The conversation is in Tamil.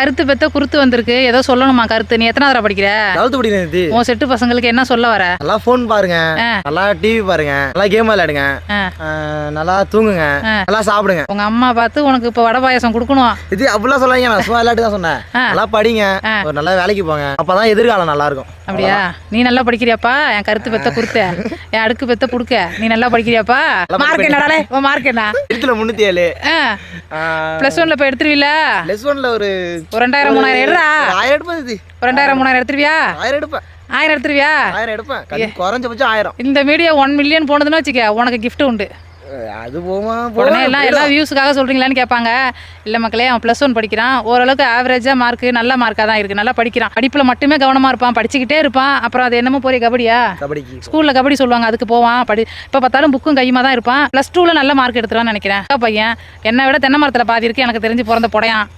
கருத்து பெத்த குருத்து வந்திருக்கு. ஏதோ சொல்லணுமா கருத்து? நீ எத்தனாவது படிக்கிற? 12th படிக்கிறேன். உன் செட்டு பசங்களுக்கு என்ன சொல்ல வர? நல்லா ஃபோன் பாருங்க, நல்லா டிவி பாருங்க, நல்லா கேம் விளையாடுங்க, நல்லா தூங்குங்க, நல்லா சாப்பிடுங்க. உங்க அம்மா பார்த்து உனக்கு இப்ப வடை பாயாசம் கொடுக்கணும். இது அப்படிலாம் சொல்லாங்க. நான் சும்மா விளையாட்டு தான் சொன்னேன். நல்லா படிங்க, ஒரு நல்ல வேலைக்கு போங்க, அப்பதான் எதிர்காலம் நல்லா இருக்கும். அப்படியா? நீ நல்லா படிக்கிறியாப்பா? என் கருத்து பெத்த குருத்த, என் அடுக்கு பெத்த புடுக்க, நீ நல்லா படிக்கிறியாப்பா? மார்க் என்னடாலே? உன் மார்க் என்ன? 307. +1ல போய் எடுத்துருவீல? +1ல ஒரு 2000 3000 எடுறா. 1000 எடுப்பேன். இது 2000 3000 எடுத்துருவியா? 1000 எடுப்பேன். 1000 எடுத்துருவியா? 1000 எடுப்பேன். குறைஞ்சபட்சம் 1000. இந்த வீடியோ 1 மில்லியன் போனதுன்னு வச்சுக்க, உனக்கு கிஃப்ட் உண்டு. அது போமா உடனே எல்லாம் வியூஸுக்காக சொல்கிறீங்களான்னு கேட்பாங்க. இல்லை மக்களே, அவன் +1 படிக்கிறான். ஓரளவுக்கு ஆவரேஜாக மார்க்கு, நல்ல மார்க்காக தான் இருக்குது. நல்லா படிக்கிறான். படிப்பில் மட்டுமே கவனமாக இருப்பான், படிச்சுக்கிட்டே இருப்பான். அப்புறம் அது என்னமோ போய் கபடியா, ஸ்கூலில் கபடி சொல்லுவாங்க, அதுக்கு போவான். இப்போ பார்த்தாலும் புக்கும் கையுமா தான் இருப்பான். +2ல நல்ல மார்க் எடுத்துருவான்னு நினைக்கிறேன். பையன் என்னை விட தென்னை மரத்தில் பாதி இருக்குது எனக்கு தெரிஞ்சு பிறந்த புடையான்.